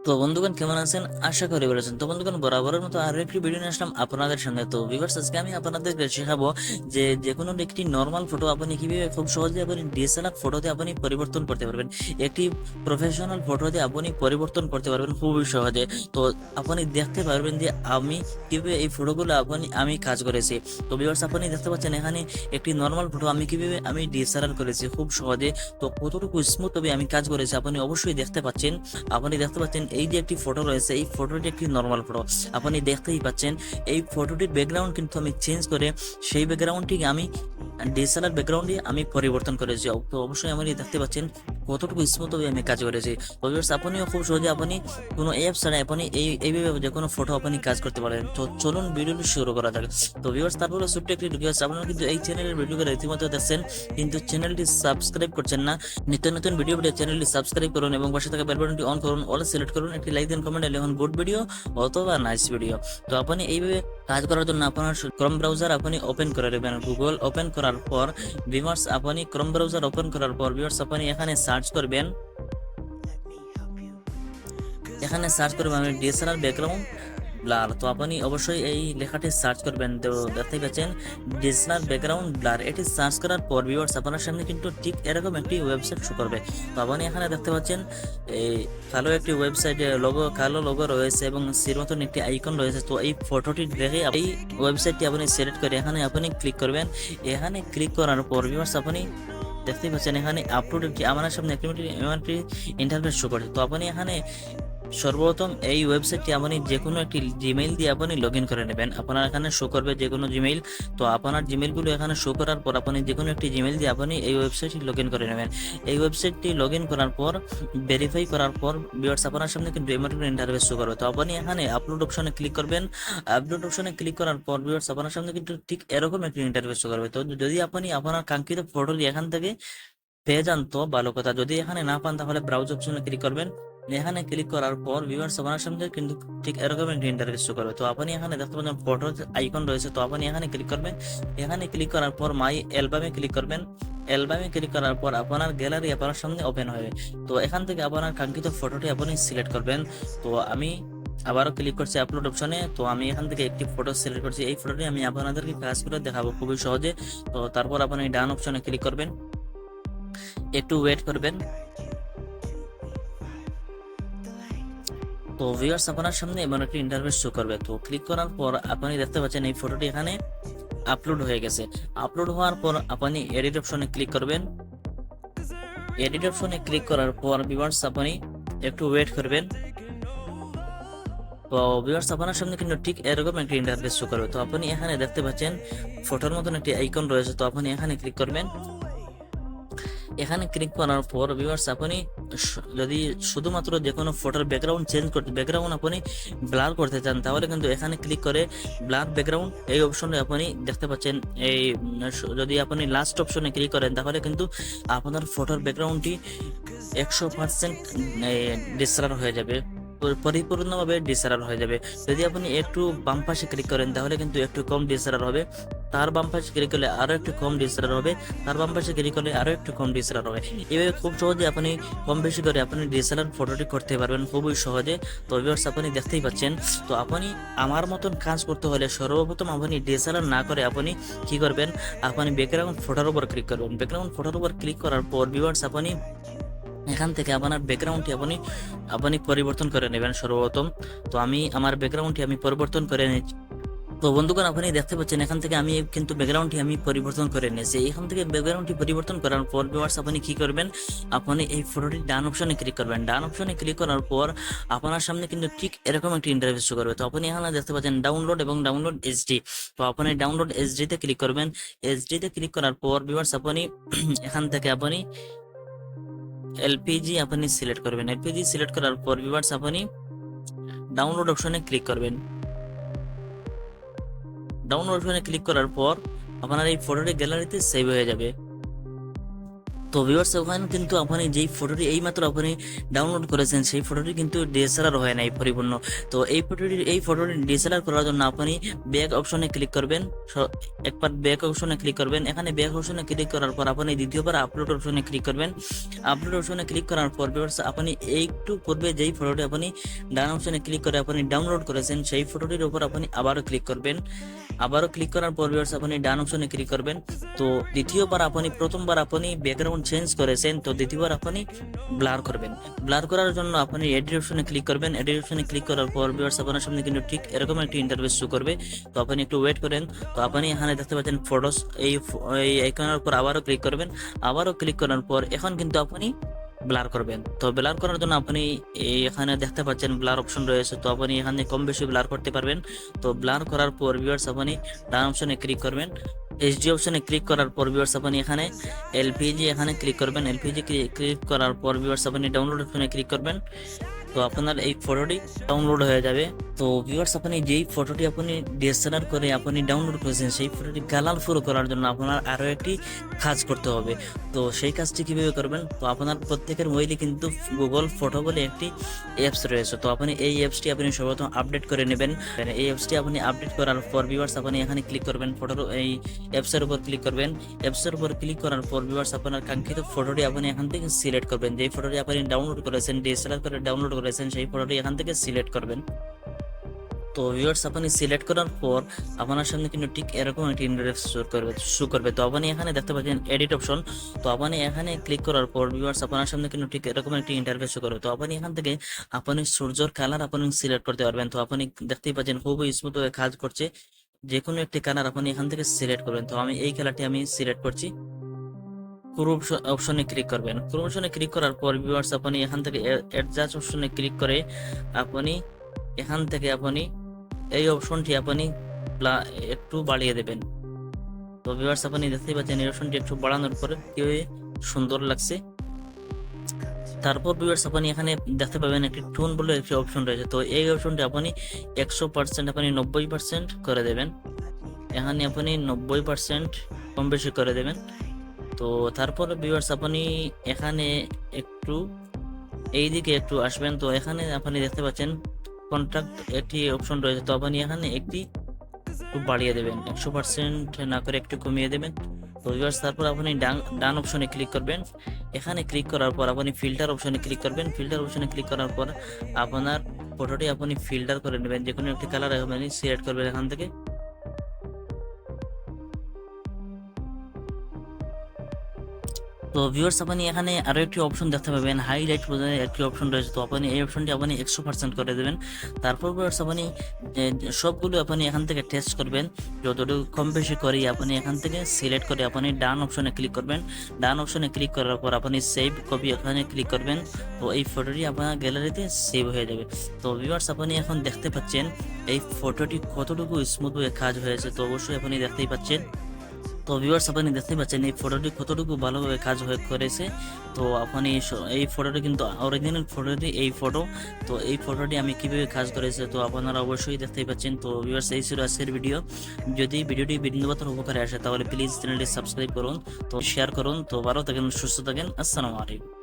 তো বন্ধুগণ কেমন আছেন? আশা করি ভালো আছেন। তো বন্ধুগণ বরাবরের মতো আরো একটি ভিডিও নিয়ে আসলাম আপনাদের সামনে। তো ভিউয়ার্স আজকে আমি আপনাদেরকে শেখাবো যে কোনো একটি নর্মাল ফটো আপনি কিভাবে খুব সহজে আপনি ডিএসএলআর ফটোতে আপনি পরিবর্তন করতে পারবেন। একটি প্রফেশনাল ফটোতে আপনি পরিবর্তন করতে পারবেন খুবই সহজে। তো আপনি দেখতে পারবেন যে আমি কিভাবে এই ফটোগুলো আমি কাজ করেছি। তো ভিউয়ার্স আপনি দেখতে পাচ্ছেন এখানে একটি নর্মাল ফটো আমি কিভাবে ডিএসএলআর করেছি খুব সহজে। তো কতটুকু স্মুথ ভাবে আমি কাজ করেছি আপনি অবশ্যই দেখতে পাচ্ছেন। আপনি দেখতে পাচ্ছেন এই যে একটি ফটো রয়েছে, এই ফটোটি একটি নর্মাল ফটো, আপনি দেখতেই পাচ্ছেন। এই ফটোটির ব্যাকগ্রাউন্ড কিন্তু আমি চেঞ্জ করে সেই ব্যাকগ্রাউন্ডটি আমি ডিএসএলআর ব্যাকগ্রাউন্ডে আমি পরিবর্তন করেছি। তো অবশ্যই আপনি দেখতে পাচ্ছেন কতটুকু স্মুথ ভাবে আমি কাজ করেছি। তো ভিউয়ার্স আপনিও খুব সহজে আপনি কোনো অ্যাপ ছাড়া আপনি এইভাবে যে কোনো ফটো আপনি কাজ করতে পারেন। তো চলুন ভিডিওটি শুরু করা যাক। তো ভিউয়ার্স তারপরে ছোট্ট একটি রিকোয়েস্ট, আপনারা কিন্তু এই চ্যানেলের ভিডিওগুলো রীতিমতো দেখছেন কিন্তু চ্যানেলটি সাবস্ক্রাইব করছেন না। নিত্য নতুন ভিডিও পেতে চ্যানেলটি সাবস্ক্রাইব করুন এবং পাশে থাকা বেল বাটনটি অন করুন, অল সিলেক্ট করুন, একটি লাইক দেন, কমেন্টে লিখুন গুড ভিডিও অথবা নাইস ভিডিও। তো আপনি এইভাবে কাজ করার জন্য আপনার ক্রোম ব্রাউজার আপনি ওপেন করে নেবেন। গুগল ওপেন করার পর ভিউয়ার্স আপনি ক্রোম ব্রাউজার ওপেন করার পর ভিউয়ার্স আপনি এখানে সার্চ করবেন, এখানে সার্চ করবেন আমি ডিএসএলআর ব্যাকগ্রাউন্ড ব্লার। তো আপনি অবশ্যই এই লেখাটি সার্চ করবেন। তো দেখতে পাচ্ছেন ডিএসএলআর ব্যাকগ্রাউন্ড ব্লার, এটি সার্চ করার পর ভিউয়ার্স আপনার সামনে কিন্তু ঠিক এরকম একটি ওয়েবসাইট শো করবে। তো আপনি এখানে দেখতে পাচ্ছেন এই কালো একটি ওয়েবসাইটে কালো লোগো রয়েছে এবং সির মতন একটি আইকন রয়েছে। তো এই ফটোটি দেখে এই ওয়েবসাইটটি আপনি সিলেক্ট করে এখানে আপনি ক্লিক করবেন। এখানে ক্লিক করার পর ভিউয়ার্স আপনি দেখতে পাচ্ছেন এখানে আপলোড একটি আমার সামনে একটি ইন্টারফেস শো করে। তো আপনি এখানে সর্বপ্রথম এই ওয়েবসাইটটি আপনি যে কোনো একটি জিমেইল দিয়ে আপনি লগ ইন করে নেবেন। আপনার এখানে শো করবে যে কোনো জিমেইল। তো আপনার জিমেইলগুলো এখানে শো করার পর আপনি যে কোনো একটি জিমেইল দিয়ে আপনি এই ওয়েবসাইটটি লগ ইন করে নেবেন। এই ওয়েবসাইটটি লগ ইন করার পর ভেরিফাই করার পর ভিউয়ার্স আপনার সামনে কিন্তু এমন ইন্টারফেস শো করবে। তো আপনি এখানে আপলোড অপশনে ক্লিক করবেন। আপলোড অপশনে ক্লিক করার পর ভিউয়ার্স আপনার সামনে কিন্তু ঠিক এরকম একটি ইন্টারফেস শো করবে। তো যদি আপনি আপনার কাঙ্ক্ষিত ফটোটি এখান থেকে পেয়ে যান তো ভালো কথা, যদি এখানে না পান তাহলে ব্রাউজ অপশনে ক্লিক করবেন। এখানে ক্লিক করার পর ভিউয়ার্স আপনার সামনে কিন্তু ঠিক এরকম একটি ইন্টারফেস শো করবে। তো আপনি এখানে দেখতে পাচ্ছেন ফটো আইকন রয়েছে। তো আপনি এখানে ক্লিক করবেন। এখানে ক্লিক করার পর মাই অ্যালবামে ক্লিক করবেন। অ্যালবামে ক্লিক করার পর আপনার গ্যালারি আপনার সামনে ওপেন হবে। তো এখান থেকে আপনার কাঙ্ক্ষিত ফটোটি আপনি সিলেক্ট করবেন। তো আমি আবারও ক্লিক করছি আপলোড অপশনে। তো আমি এখান থেকে একটি ফটো সিলেক্ট করছি। এই ফটোটি আমি আপনাদেরকে কাজ করে দেখাবো খুবই সহজে। তো তারপর আপনি ডান অপশনে ক্লিক করবেন, একটু ওয়েট করবেন। তো ভিউয়ার্স আপনার সামনে এমন একটি ইন্টারফেস শো করবে। তো ক্লিক করার পর আপনি দেখতে পাচ্ছেন এই ফটোটি এখানে আপলোড হয়ে গেছে। আপলোড হওয়ার পর আপনি এডিট অপশনে ক্লিক করবেন। এডিট অপশনে ক্লিক করার পর ভিউয়ার্স আপনি একটু ওয়েট করবেন। তো ভিউয়ার্স আপনার সামনে কিন্তু ঠিক এরকম একটি ইন্টারফেস শো করবে। তো আপনি এখানে দেখতে পাচ্ছেন ফটোর মতন একটি আইকন রয়েছে। তো আপনি এখানে ক্লিক করবেন। এখানে ক্লিক করার পর ভিউয়ার্স আপনি যদি শুধুমাত্র যে কোনো ফটোর ব্যাকগ্রাউন্ড চেঞ্জ করতে, ব্যাকগ্রাউন্ড আপনি ব্লার করতে চান তাহলে কিন্তু এখানে ক্লিক করে ব্লার ব্যাকগ্রাউন্ড এই অপশনে আপনি দেখতে পাচ্ছেন। এই যদি আপনি লাস্ট অপশনে ক্লিক করেন তাহলে কিন্তু আপনার ফটোর ব্যাকগ্রাউন্ডটি 100% ডিসকালার হয়ে যাবে, পরিপূর্ণভাবে ডিসকালার হয়ে যাবে। যদি আপনি একটু বাম পাশে ক্লিক করেন তাহলে কিন্তু একটু কম ডিসকালার হবে, তার বাম পাশে ক্লিক করলে আরো একটু কম ডিসকালার হবে, তার বাম পাশে ক্লিক করলে আরো একটু কম ডিসকালার হবে। এভাবে খুব সহজে আপনি কম বেশি করে আপনি ডিএসএলআর ফটোটি করতে পারবেন খুবই সহজে। তো ভিউয়ার্স আপনি দেখতেই পাচ্ছেন। তো আপনি আমার মতন কাজ করতে হলে সর্বপ্রথম আপনি ডিএসএলআর না করে আপনি কি করবেন, আপনি ব্যাকগ্রাউন্ড ফটোর উপর ক্লিক করবেন। ব্যাকগ্রাউন্ড ফটোর উপর ক্লিক করার পর ভিউয়ার্স আপনি এখান থেকে আপনার ব্যাকগ্রাউন্ডটি আপনি আপনি পরিবর্তন করে নেবেন সর্বপ্রথম। তো আমি আমার ব্যাকগ্রাউন্ডটি আমি পরিবর্তন করে নিচ্ছি। তো বন্ধুগণ আপনি দেখতে পাচ্ছেন এখান থেকে আমি কিন্তু ব্যাকগ্রাউন্ডটি আমি পরিবর্তন করে নিয়েছি। এখান থেকে ব্যাকগ্রাউন্ডটি পরিবর্তন করার পর ভিউয়ার্স আপনি কি করবেন, আপনি এই ফটোটি ডান অপশনে ক্লিক করবেন। ডান অপশনে ক্লিক করার পর আপনার সামনে কিন্তু ঠিক এরকম একটি ইন্টারফেস শো করবে। তো আপনি এখানে দেখতে পাচ্ছেন ডাউনলোড এবং ডাউনলোড এইচডি। তো আপনি ডাউনলোড এইচডি তে ক্লিক করবেন। এইচডি তে ক্লিক করার পর ভিউয়ার্স আপনি এখান থেকে আপনি এলপিজি আপনি সিলেক্ট করবেন। এলপিজি সিলেক্ট করার পর ভিউয়ার্স আপনি ডাউনলোড অপশনে ক্লিক করবেন। ডাউনলোড অপশনে ক্লিক করার পর আপনার এই ফটোটি গ্যালারিতে সেভ হয়ে যাবে। তো ভিউয়ার্স ওখানে কিন্তু আপনি যেই ফটোটি এইমাত্র আপনি ডাউনলোড করেছেন সেই ফটোটি কিন্তু ডিএসএলআর হয় নাই পরিপূর্ণ। তো এই ফটোটি ডিএসএলআর করার জন্য আপনি ব্যাক অপশনে ক্লিক করবেন। একবার ব্যাক অপশনে ক্লিক করবেন। এখানে ব্যাক অপশনে ক্লিক করার পর আপনি দ্বিতীয়বার আপলোড অপশনে ক্লিক করবেন। আপলোড অপশনে ক্লিক করার পর ভিউয়ার্স আপনি একটু পূর্বে যেই ফটোটি আপনি ডান অপশনে ক্লিক করে আপনি ডাউনলোড করেছেন সেই ফটোটির উপর আপনি আবারও ক্লিক করবেন। আবারও ক্লিক করার পর ভিউয়ার্স আপনি ডান অপশনে ক্লিক করবেন। তো দ্বিতীয়বার আপনি প্রথমবার আপনি ব্যাকগ্রাউন্ড চেঞ্জ করেছেন, তো দ্বিতীয়বার আপনি ব্লার করবেন। ব্লার করার জন্য আপনি এডিট অপশনে ক্লিক করবেন। এডিট অপশনে ক্লিক করার পর ভিউয়ার্স আপনার সামনে কিন্তু ঠিক এরকম একটি ইন্টারফেস শো করবে। তো আপনি একটু ওয়েট করেন। তো আপনি এখানে দেখতে পাচ্ছেন ফটোস, এই আইকনের উপর আবারও ক্লিক করবেন। আবারও ক্লিক করার পর এখন কিন্তু আপনি ব্লার করবেন। তো ব্লার করার জন্য আপনি এখানে দেখতে পাচ্ছেন ব্লার অপশন রয়েছে। তো আপনি এখানে কম বেশি ব্লার করতে পারবেন। তো ব্লার করার পর ভিউয়ার্স আপনি ডান অপশনে ক্লিক করবেন। এইচডি অপশনে ক্লিক করার পর ভিউয়ার্স আপনি এখানে এলপিজি এখানে ক্লিক করবেন। এলপিজি ক্লিক করার পর ভিউয়ার্স আপনি ডাউনলোড অপশনে ক্লিক করবেন। তো আপনার এই ফটোটি ডাউনলোড হয়ে যাবে। তো ভিউয়ার্স আপনি যেই ফটোটি আপনি ডিএসএলআর করে আপনি ডাউনলোড করেছেন সেই ফটোটি কালারফুল করার জন্য আপনার আরও একটি কাজ করতে হবে। তো সেই কাজটি কিভাবে করবেন? তো আপনার প্রত্যেকের মোবাইলে কিন্তু গুগল ফটো বলে একটি অ্যাপস রয়েছে। তো আপনি এই অ্যাপসটি আপনি সর্বপ্রথম আপডেট করে নেবেন। এই অ্যাপসটি আপনি আপডেট করার পর ভিউয়ার্স আপনি এখানে ক্লিক করবেন, ফটোর এই অ্যাপসের উপর ক্লিক করবেন। অ্যাপসের উপর ক্লিক করার পর ভিউয়ার্স আপনার কাঙ্ক্ষিত ফটোটি আপনি এখান থেকে সিলেক্ট করবেন। যেই ফটোটি আপনি ডাউনলোড করেছেন, ডিএসএলআর করে ডাউনলোড করেছেন সেই ফটোটি এখান থেকে সিলেক্ট করবেন। তো ভিউয়ার্স আপনি সিলেক্ট করার পর আপনার সামনে কিন্তু ঠিক এরকম একটি ইন্টারফেস শো করবে। তো আপনি এখানে দেখতে পাচ্ছেন এডিট অপশন। তো আপনি এখানে ক্লিক করার পর ভিউয়ার্স আপনার সামনে কিন্তু ঠিক এরকম একটি ইন্টারফেস শো করবে। তো আপনি এখান থেকে আপনি সূর্যের কালার আপনি সিলেক্ট করতে পারবেন। তো আপনি দেখতেই পাচ্ছেন খুবই স্মুথ ভাবে কাজ করছে। যে কোনো একটি কালার আপনি এখান থেকে সিলেক্ট করবেন। তো আমি এই কালারটি আমি সিলেক্ট করছি। ক্রপ অপশনে ক্লিক করবেন। ক্রপ অপশনে ক্লিক করার পর ভিউয়ার্স আপনি এখান থেকে অ্যাডজাস্ট অপশনে ক্লিক করে আপনি এখান থেকে আপনি এই অপশনটি আপনি একটু বাড়িয়ে দেবেন। তো ভিউয়ার্স আপনি দেখতেই পাচ্ছেন এই অপশনটি একটু বাড়ানোর পরে কি সুন্দর লাগছে। তারপর ভিউয়ার্স আপনি এখানে দেখতে পাবেন একটি টোন বলে একটি অপশন রয়েছে। তো এই অপশনটি আপনি 100% আপনি 90% করে দেবেন। এখানে আপনি 90% কম বেশি করে দেবেন। তো তারপর ভিউয়ার্স আপনি এখানে একটু এইদিকে একটু আসবেন। তো এখানে আপনি দেখতে পাচ্ছেন কন্ট্রাক্ট একটি অপশন রয়েছে। তো আপনি এখানে একটু বাড়িয়ে দেবেন, 100% না করে একটু কমিয়ে দেবেন। তো ভিউয়ার্স তারপর আপনি ডান অপশনে ক্লিক করবেন। এখানে ক্লিক করার পর আপনি ফিল্টার অপশনে ক্লিক করবেন। ফিল্টার অপশনে ক্লিক করার পর আপনার ফটোটি আপনি ফিল্টার করে নেবেন। যে কোনো একটি কালার আপনি সিলেক্ট করবেন এখান থেকে। তো ভিউয়ার্স আপনি এখানে আরো একটি অপশন দেখতে পাবেন, হাইলাইট বোঝানোর একটি অপশন রয়েছে। তো আপনি এই অপশনটি আপনি 100% করে দেবেন। তারপর ভিউয়ার্স আপনি সবগুলো আপনি এখান থেকে টেস্ট করবেন। যতটুকু কম বেশি করি আপনি এখান থেকে সিলেক্ট করে আপনি ডান অপশনে ক্লিক করবেন। ডান অপশনে ক্লিক করার পর আপনি সেভ কপি এখানে ক্লিক করবেন। তো এই ফটোটি আপনার গ্যালারিতে সেভ হয়ে যাবে। তো ভিউয়ার্স আপনি এখন দেখতে পাচ্ছেন এই ফটোটি কতটুকু স্মুথভাবে কাজ হয়েছে। তো অবশ্যই আপনি দেখতেই পাচ্ছেন। তো ভিউয়ার্স আপনি দেখতে পাচ্ছেন এই ফটোটি কতটুকু ভালোভাবে কাজ করেছে। তো আপনি এই ফটোটি কিন্তু অরিজিনাল ফটোটি এই ফটো। তো এই ফটোটি আমি কিভাবে কাজ করেছে তো আপনারা অবশ্যই দেখতেই পাচ্ছেন। তো ভিউয়ার্স এই ছিল আজকের ভিডিও। যদি ভিডিওটি বিন্দুমাত্র উপকারে আসে তাহলে প্লিজ চ্যানেলটি সাবস্ক্রাইব করুন, তো শেয়ার করুন। তো ভালো থাকেন, সুস্থ থাকেন। আসসালামু আলাইকুম।